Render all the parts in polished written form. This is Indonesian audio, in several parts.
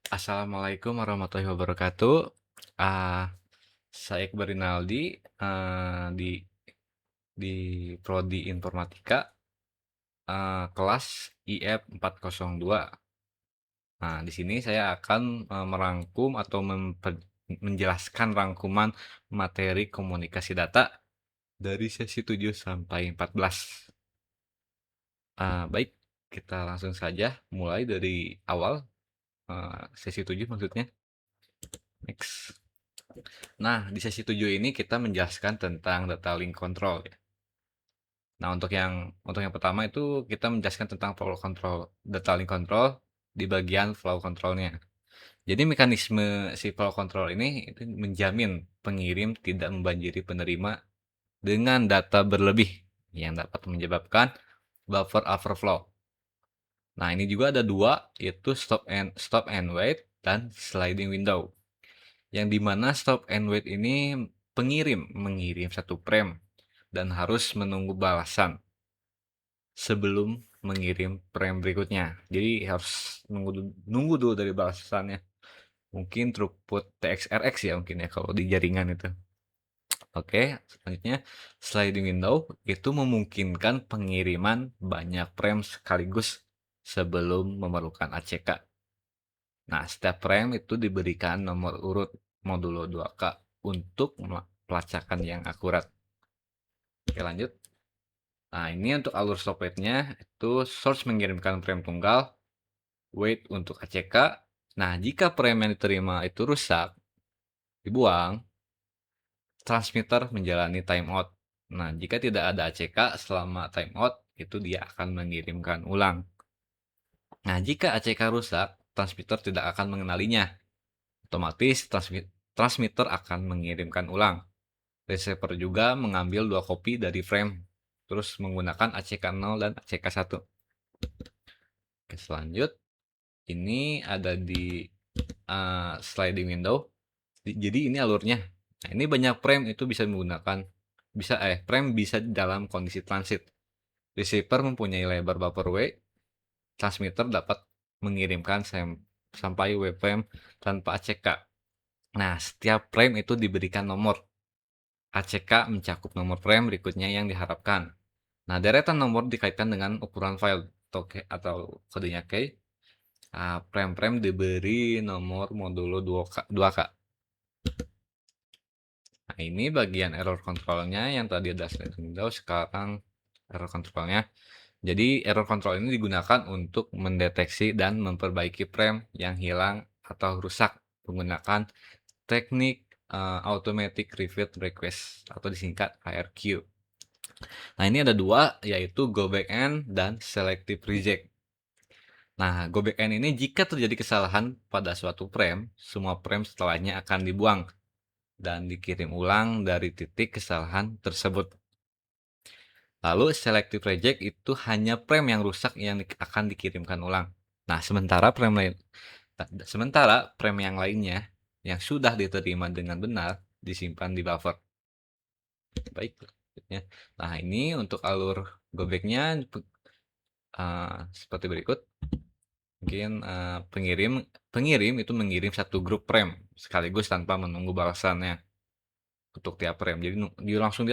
Assalamualaikum warahmatullahi wabarakatuh. Ah, saya Iqbal Rinaldi, di prodi Informatika, kelas IF 402. Nah, di sini saya akan merangkum atau menjelaskan rangkuman materi komunikasi data dari sesi 7 sampai 14. Baik, kita langsung saja mulai dari awal, sesi 7 maksudnya. Next. Nah, di sesi 7 ini kita menjelaskan tentang data link control ya. Nah, untuk yang pertama itu kita menjelaskan tentang flow control, data link control di bagian flow controlnya. Jadi mekanisme si flow control ini itu menjamin pengirim tidak membanjiri penerima dengan data berlebih yang dapat menyebabkan buffer overflow. Nah, ini juga ada dua, yaitu stop and wait dan sliding window. Yang dimana stop and wait ini pengirim mengirim satu frame dan harus menunggu balasan sebelum mengirim frame berikutnya. Jadi harus nunggu dulu dari balasannya. Mungkin throughput TXRX ya mungkin ya kalau di jaringan itu. Oke, selanjutnya sliding window itu memungkinkan pengiriman banyak frame sekaligus sebelum memerlukan ACK. Nah, setiap frame itu diberikan nomor urut modulo 2K untuk pelacakan yang akurat. Oke, lanjut. Nah, ini untuk alur stop wait-nya itu source mengirimkan frame tunggal, wait untuk ACK. Nah, jika frame yang diterima itu rusak, dibuang, transmitter menjalani timeout. Nah, jika tidak ada ACK selama timeout, itu dia akan mengirimkan ulang. Nah, jika ACK rusak, transmitter tidak akan mengenalinya. Otomatis transmitter akan mengirimkan ulang. Receiver juga mengambil dua kopi dari frame, terus menggunakan ACK0 dan ACK1. Oke, selanjut. Ini ada di sliding window. Jadi ini alurnya. Nah, ini banyak frame itu bisa menggunakan frame bisa dalam kondisi transit. Receiver mempunyai lebar buffer W, transmitter dapat mengirimkan sampai waveframe tanpa ACK. Nah, setiap frame itu diberikan nomor. ACK mencakup nomor frame berikutnya yang diharapkan. Nah, deretan nomor dikaitkan dengan ukuran file atau kodenya key. Frame-frame diberi nomor modulo 2K. Nah, ini bagian error controlnya yang tadi ada sliding window, sekarang error controlnya. Jadi, error control ini digunakan untuk mendeteksi dan memperbaiki frame yang hilang atau rusak menggunakan teknik Automatic Repeat Request atau disingkat ARQ. Nah, ini ada dua, yaitu go back end dan selective reject. Nah, go back end ini jika terjadi kesalahan pada suatu frame, semua frame setelahnya akan dibuang dan dikirim ulang dari titik kesalahan tersebut. Lalu selective reject itu hanya frame yang rusak yang akan dikirimkan ulang. Nah, sementara frame yang lainnya yang sudah diterima dengan benar disimpan di buffer. Baik, nah ini untuk alur go back-nya seperti berikut. Mungkin pengirim itu mengirim satu grup frame sekaligus tanpa menunggu balasannya untuk tiap frame. Jadi langsung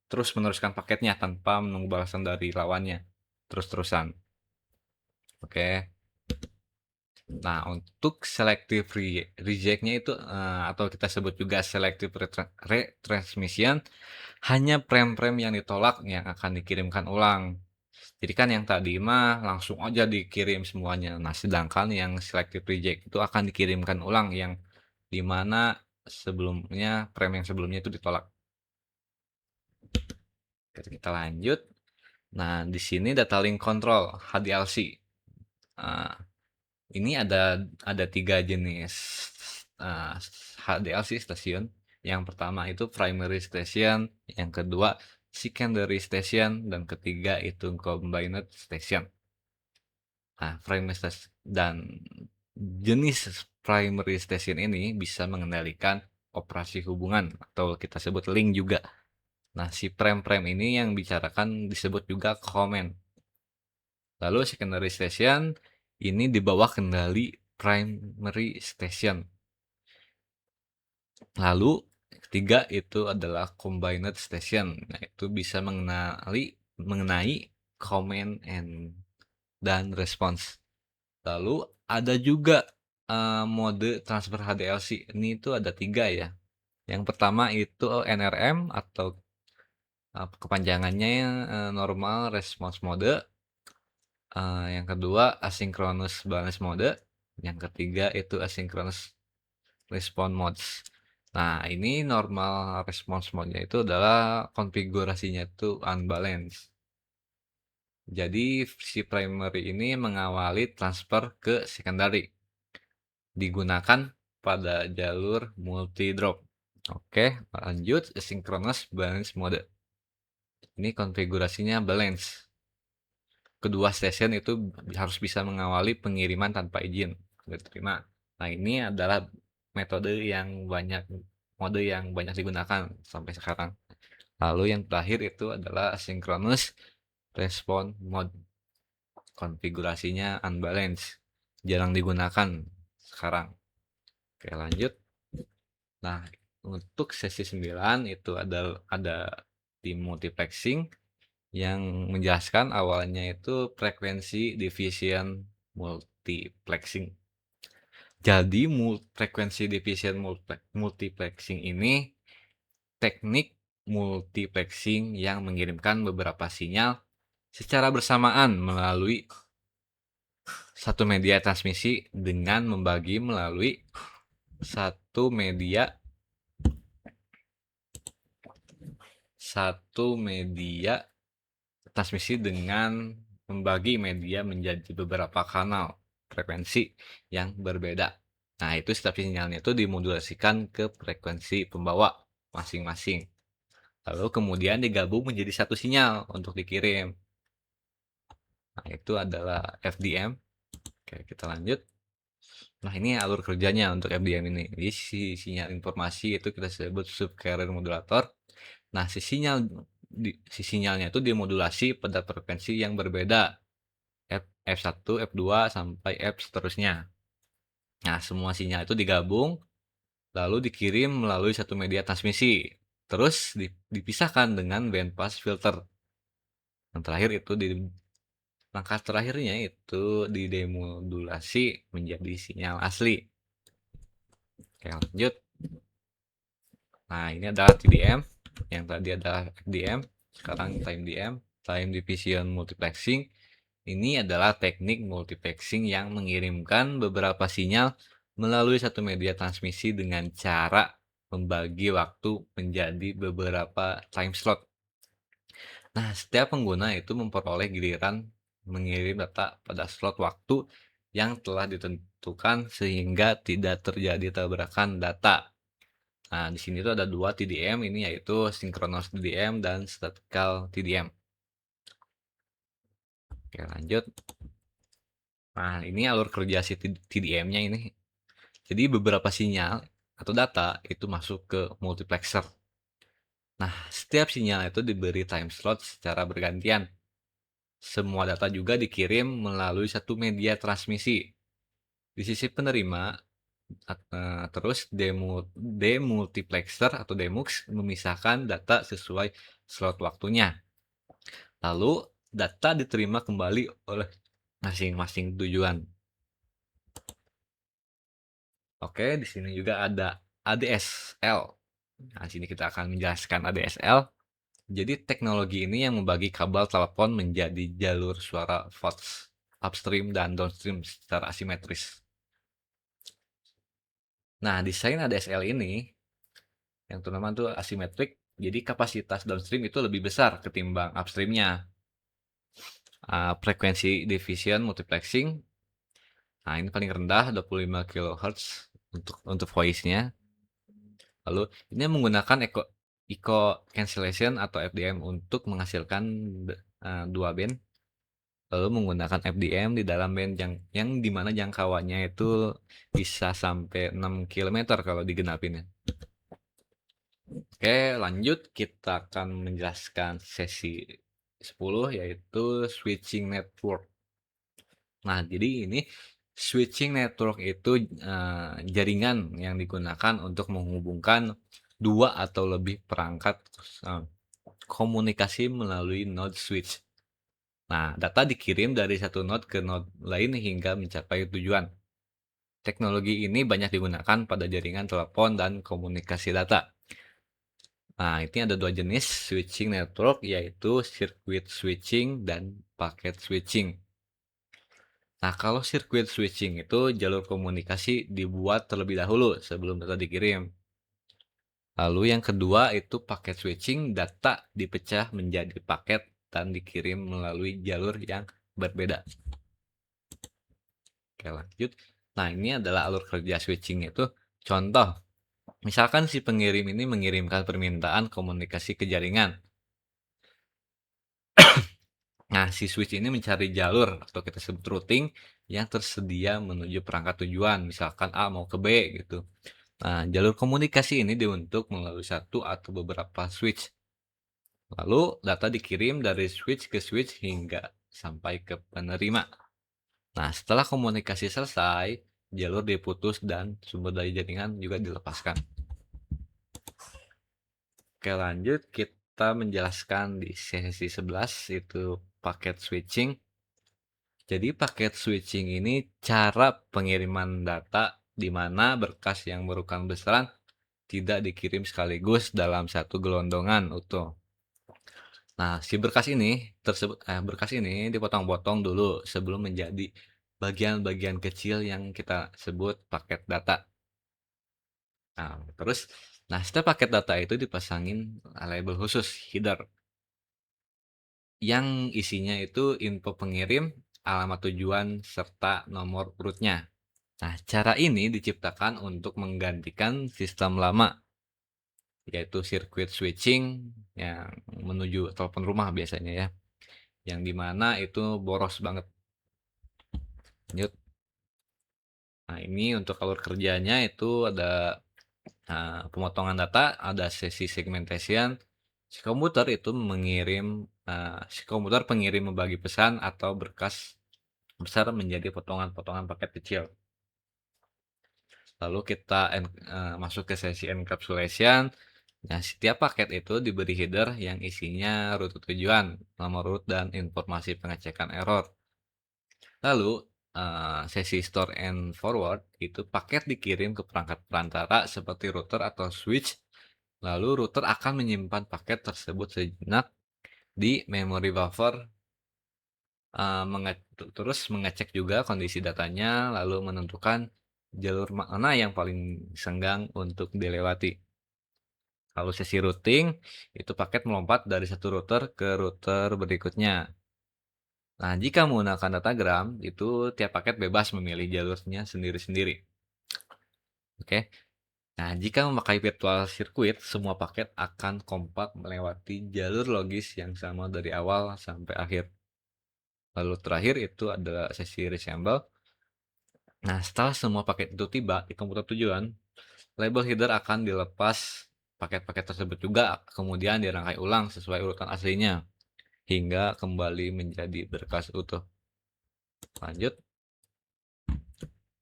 terus meneruskan paketnya tanpa menunggu balasan dari lawannya terus-terusan. Oke. Nah, untuk selective reject-nya itu atau kita sebut juga selective retransmission, hanya frame-frame yang ditolak yang akan dikirimkan ulang. Jadi kan yang tadi mah langsung aja dikirim semuanya. Nah, sedangkan yang selective reject itu akan dikirimkan ulang yang dimana frame yang sebelumnya itu ditolak. Kita lanjut. Nah, di sini data link control HDLC. Nah, ini ada tiga jenis HDLC stasiun. Yang pertama itu primary station, yang kedua secondary station, dan ketiga itu combined station. Nah, jenis primary station ini bisa mengendalikan operasi hubungan atau kita sebut link juga. Nah, si frame-frame ini yang disebut juga comment. Lalu secondary station ini di bawah kendali primary station. Lalu ketiga itu adalah combined station. Nah, itu bisa mengenai command dan response. Lalu ada juga mode transfer HDLC. Ini itu ada 3 ya. Yang pertama itu NRM atau kepanjangannya normal response mode. Yang kedua asynchronous balance mode. Yang ketiga itu asynchronous response modes. Nah, ini normal response mode-nya itu adalah konfigurasinya itu unbalanced. Jadi si primary ini mengawali transfer ke secondary. Digunakan pada jalur multi drop. Oke, lanjut asynchronous balance mode. Ini konfigurasinya balance. Kedua station itu harus bisa mengawali pengiriman tanpa izin diterima. Nah, ini adalah mode yang banyak digunakan sampai sekarang. Lalu yang terakhir itu adalah asynchronous response mode. Konfigurasinya unbalanced, jarang digunakan sekarang. Oke, lanjut. Nah, untuk sesi 9 itu ada tim multiplexing yang menjelaskan awalnya itu frekuensi division multiplexing. Jadi frekuensi division multiplexing ini teknik multiplexing yang mengirimkan beberapa sinyal secara bersamaan melalui satu media transmisi dengan membagi melalui satu media transmisi dengan membagi media menjadi beberapa kanal frekuensi yang berbeda. Nah, itu setiap sinyalnya itu dimodulasikan ke frekuensi pembawa masing-masing. Lalu kemudian digabung menjadi satu sinyal untuk dikirim. Nah, itu adalah FDM. Oke, kita lanjut. Nah, ini alur kerjanya untuk FDM ini. Jadi si sinyal informasi itu kita sebut subcarrier modulator. Nah, si sinyalnya itu dimodulasi pada frekuensi yang berbeda. F1, F2 sampai F seterusnya. Nah, semua sinyal itu digabung lalu dikirim melalui satu media transmisi. Terus dipisahkan dengan bandpass filter. Yang terakhir itu langkah terakhirnya itu didemodulasi menjadi sinyal asli. Oke, lanjut. Nah, ini adalah TDM. Yang tadi adalah FDM. Sekarang time division multiplexing. Ini adalah teknik multiplexing yang mengirimkan beberapa sinyal melalui satu media transmisi dengan cara membagi waktu menjadi beberapa time slot. Nah, setiap pengguna itu memperoleh giliran mengirim data pada slot waktu yang telah ditentukan sehingga tidak terjadi tabrakan data. Nah, di sini tuh ada 2 TDM ini yaitu synchronous TDM dan statical TDM. Oke, lanjut. Nah, ini alur kerja si TDM-nya ini. Jadi beberapa sinyal atau data itu masuk ke multiplexer. Nah, setiap sinyal itu diberi time slot secara bergantian. Semua data juga dikirim melalui satu media transmisi. Di sisi penerima, terus demultiplexer atau demux memisahkan data sesuai slot waktunya. Lalu data diterima kembali oleh masing-masing tujuan. Oke, di sini juga ada ADSL. Nah, di sini kita akan menjelaskan ADSL. Jadi teknologi ini yang membagi kabel telepon menjadi jalur suara VOX upstream dan downstream secara asimetris. Nah, desain ADSL ini yang terutama itu asimetrik, jadi kapasitas downstream itu lebih besar ketimbang upstreamnya. Frekuensi division multiplexing, nah ini paling rendah 25 kHz untuk voice-nya. Lalu ini menggunakan echo cancellation atau FDM untuk menghasilkan 2 band. Lalu menggunakan FDM di dalam band yang dimana jangkauannya itu bisa sampai 6 km kalau digenapin ya. Oke, lanjut kita akan menjelaskan sesi 10 yaitu switching network. Nah, jadi ini switching network itu, jaringan yang digunakan untuk menghubungkan 2 atau lebih perangkat, eee, komunikasi melalui node switch. Nah, data dikirim dari satu node ke node lain hingga mencapai tujuan. Teknologi ini banyak digunakan pada jaringan telepon dan komunikasi data. Nah, ini ada 2 jenis switching network, yaitu circuit switching dan packet switching. Nah, kalau circuit switching itu jalur komunikasi dibuat terlebih dahulu sebelum data dikirim. Lalu yang kedua itu packet switching, data dipecah menjadi paket dan dikirim melalui jalur yang berbeda. Oke, lanjut. Nah, ini adalah alur kerja switching itu. Contoh, misalkan si pengirim ini mengirimkan permintaan komunikasi ke jaringan. Nah, si switch ini mencari jalur atau kita sebut routing yang tersedia menuju perangkat tujuan, misalkan A mau ke B gitu. Nah, jalur komunikasi ini dibentuk melalui satu atau beberapa switch. Lalu data dikirim dari switch ke switch hingga sampai ke penerima. Nah, setelah komunikasi selesai, jalur diputus dan sumber dari jaringan juga dilepaskan. Oke, lanjut kita menjelaskan di sesi 11 itu paket switching. Jadi paket switching ini cara pengiriman data di mana berkas yang merupakan besaran tidak dikirim sekaligus dalam satu gelondongan utuh. Nah, si berkas ini dipotong-potong dulu sebelum menjadi bagian-bagian kecil yang kita sebut paket data. Nah, terus, setelah paket data itu dipasangin label khusus header yang isinya itu info pengirim, alamat tujuan, serta nomor urutnya. Nah, cara ini diciptakan untuk menggantikan sistem lama, yaitu circuit switching yang menuju telepon rumah biasanya ya, yang dimana itu boros banget. Lanjut. Nah, ini untuk alur kerjanya itu ada pemotongan data, ada sesi segmentation. Si komputer pengirim membagi pesan atau berkas besar menjadi potongan-potongan paket kecil. Lalu kita masuk ke sesi encapsulation. Nah, setiap paket itu diberi header yang isinya rute tujuan, nomor root, dan informasi pengecekan error. Lalu, sesi store and forward itu paket dikirim ke perangkat perantara seperti router atau switch. Lalu router akan menyimpan paket tersebut sejenak di memory buffer, terus mengecek juga kondisi datanya, lalu menentukan jalur mana yang paling senggang untuk dilewati. Kalau sesi routing, itu paket melompat dari satu router ke router berikutnya. Nah, jika menggunakan datagram, itu tiap paket bebas memilih jalurnya sendiri-sendiri. Oke. Nah, jika memakai virtual circuit, semua paket akan kompak melewati jalur logis yang sama dari awal sampai akhir. Lalu terakhir itu adalah sesi reassemble. Nah, setelah semua paket itu tiba di komputer tujuan, label header akan dilepas paket-paket tersebut juga, kemudian dirangkai ulang sesuai urutan aslinya, hingga kembali menjadi berkas utuh. Lanjut.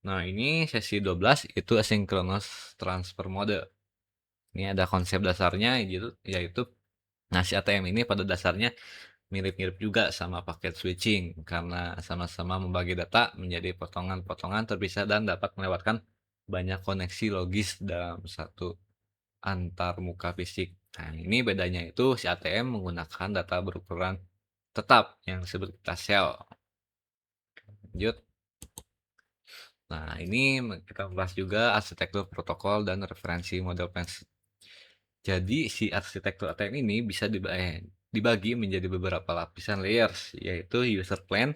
Nah, ini sesi 12 itu asynchronous transfer mode. Ini ada konsep dasarnya yaitu si ATM ini pada dasarnya mirip-mirip juga sama paket switching karena sama-sama membagi data menjadi potongan-potongan terpisah dan dapat melewatkan banyak koneksi logis dalam satu antar muka fisik. Nah, ini bedanya itu si ATM menggunakan data berukuran tetap yang disebut kita shell. Lanjut. Nah, ini kita bahas juga arsitektur protokol dan referensi model plans. Jadi si arsitektur ATM ini bisa dibagi menjadi beberapa lapisan layers, yaitu user plan,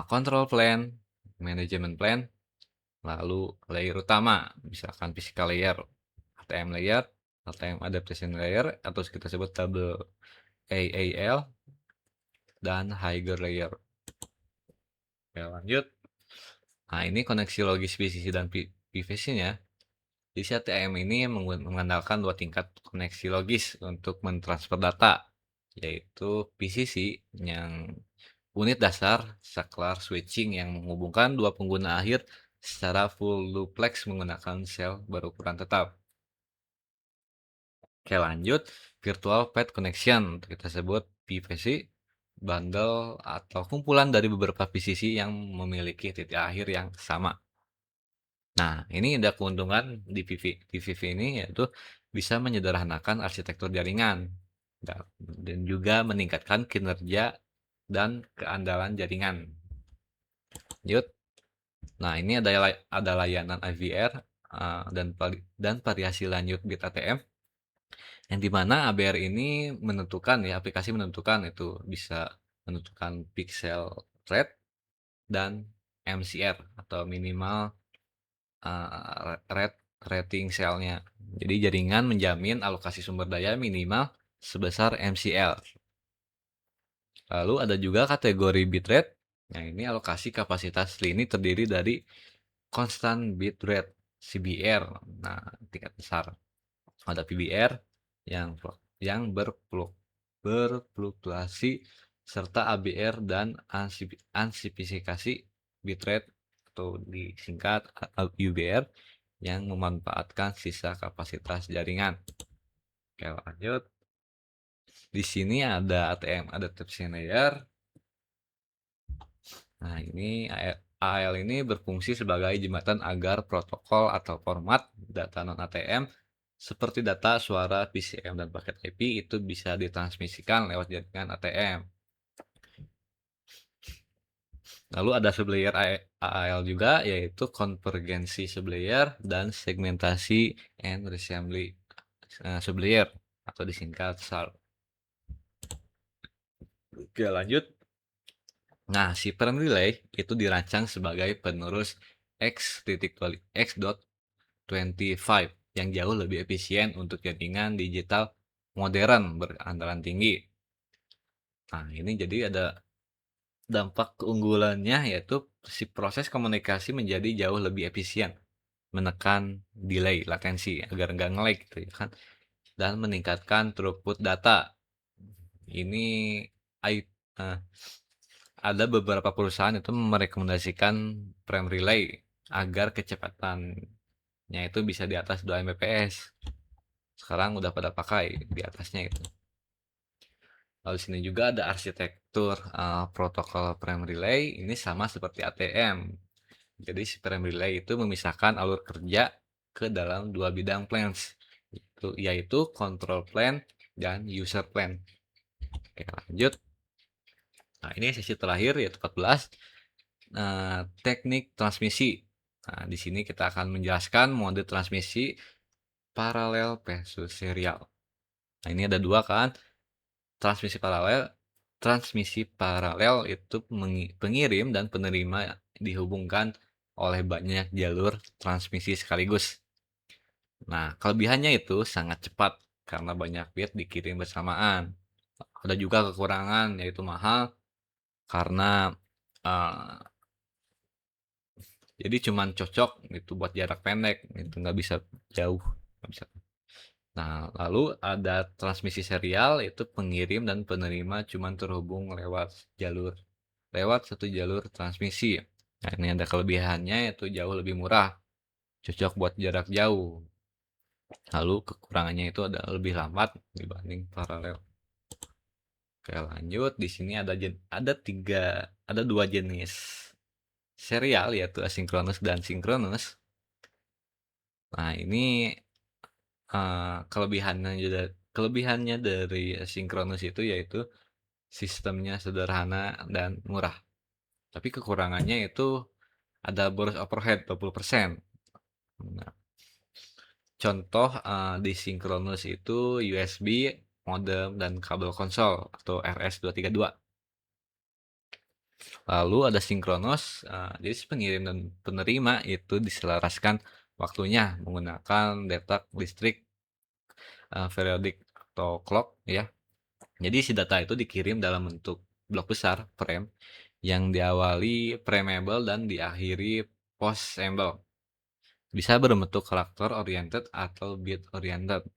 control plan, management plan, lalu layer utama, misalkan physical layer, ATM layer, ATM adaptation layer, atau kita sebut double AAL, dan higher layer. Oke, lanjut. Nah, ini koneksi logis PCC dan PVC-nya. Jadi si ATM ini mengandalkan 2 tingkat koneksi logis untuk mentransfer data, yaitu PCC yang unit dasar saklar switching yang menghubungkan dua pengguna akhir secara full duplex menggunakan sel berukuran tetap. Oke, lanjut virtual path connection, kita sebut PVC, bundle atau kumpulan dari beberapa PCC yang memiliki titik akhir yang sama. Nah, ini ada keuntungan di VV ini, yaitu bisa menyederhanakan arsitektur jaringan dan juga meningkatkan kinerja dan keandalan jaringan. Lanjut. Nah, ini ada layanan IVR dan variasi lanjut bit ATM, yang dimana ABR ini menentukan ya, aplikasi menentukan itu bisa menentukan pixel rate dan MCR atau minimal rate rating selnya. Jadi jaringan menjamin alokasi sumber daya minimal sebesar MCL. Lalu ada juga kategori bitrate. Nah, ini alokasi kapasitas lini terdiri dari constant bitrate CBR. Nah, tingkat besar. Ada PBR yang berfluktuasi serta ABR dan ansipisasi bitrate atau disingkat UBR yang memanfaatkan sisa kapasitas jaringan. Oke, lanjut. Di sini ada ATM, ada adaptation layer. Nah, ini AL ini berfungsi sebagai jembatan agar protokol atau format data non ATM seperti data, suara, PCM, dan paket IP itu bisa ditransmisikan lewat jaringan ATM. Lalu ada sublayer AAL juga, yaitu konvergensi sublayer dan segmentasi and assembly sublayer atau disingkat SAR. Oke, lanjut. Nah, si frame relay itu dirancang sebagai penerus X.25 yang jauh lebih efisien untuk jaringan digital modern berandalan tinggi. Nah, ini jadi ada dampak keunggulannya, yaitu si proses komunikasi menjadi jauh lebih efisien, menekan delay latensi agar nggak nge-lag gitu ya kan, dan meningkatkan throughput data. Ini ada beberapa perusahaan itu merekomendasikan frame relay agar kecepatannya itu bisa di atas 2 Mbps. Sekarang udah pada pakai di atasnya itu. Lalu sini juga ada arsitektur protokol frame relay, ini sama seperti ATM. Jadi si frame relay itu memisahkan alur kerja ke dalam dua bidang plans, yaitu control plane dan user plane. Oke, lanjut. Nah, ini sesi terakhir yaitu 14, teknik transmisi. Nah, di sini kita akan menjelaskan mode transmisi paralel versus serial. Nah, ini ada dua kan. Transmisi paralel itu pengirim dan penerima dihubungkan oleh banyak jalur transmisi sekaligus. Nah, kelebihannya itu sangat cepat karena banyak bit dikirim bersamaan. Ada juga kekurangan, yaitu mahal karena jadi cuman cocok itu buat jarak pendek, itu nggak bisa jauh, nggak bisa. Nah, lalu ada transmisi serial, itu pengirim dan penerima cuman terhubung lewat satu jalur transmisi. Nah, ini ada kelebihannya, itu jauh lebih murah, cocok buat jarak jauh. Lalu kekurangannya itu ada lebih lambat dibanding paralel. Oke, lanjut. Di sini ada dua jenis serial, yaitu asinkronus dan sinkronus. Nah, ini kelebihannya dari sinkronus itu yaitu sistemnya sederhana dan murah. Tapi kekurangannya itu ada boros overhead 20%. Nah, contoh di sinkronus itu USB, modem, dan kabel konsol atau RS232. Lalu ada sinkronus, jadi pengirim dan penerima itu diselaraskan waktunya menggunakan detak listrik periodik atau clock ya. Jadi si data itu dikirim dalam bentuk blok besar frame yang diawali frameable dan diakhiri postable. Bisa berbentuk karakter oriented atau bit oriented.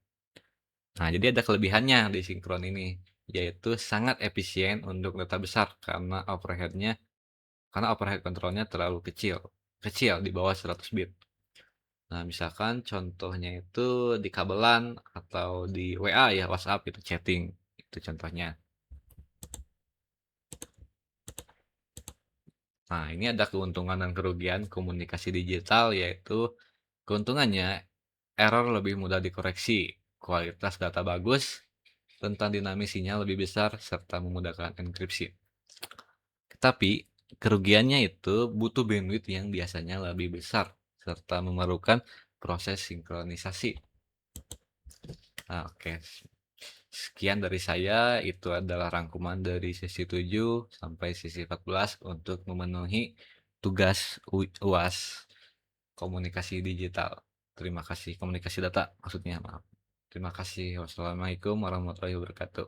Nah, jadi ada kelebihannya di sinkron ini, yaitu sangat efisien untuk data besar karena overhead kontrolnya terlalu kecil kecil di bawah 100 bit. Nah, misalkan contohnya itu di kabelan atau di WA ya, WhatsApp itu chatting, itu contohnya. Nah, ini ada keuntungan dan kerugian komunikasi digital, yaitu keuntungannya error lebih mudah dikoreksi, kualitas data bagus, tentang dinamis sinyal lebih besar, serta memudahkan enkripsi. Tapi kerugiannya itu butuh bandwidth yang biasanya lebih besar, serta memerlukan proses sinkronisasi. Nah, oke. Sekian dari saya, itu adalah rangkuman dari sesi 7 sampai sesi 14 untuk memenuhi tugas UAS komunikasi digital. Terima kasih, komunikasi data maksudnya, maaf. Terima kasih. Wassalamualaikum warahmatullahi wabarakatuh.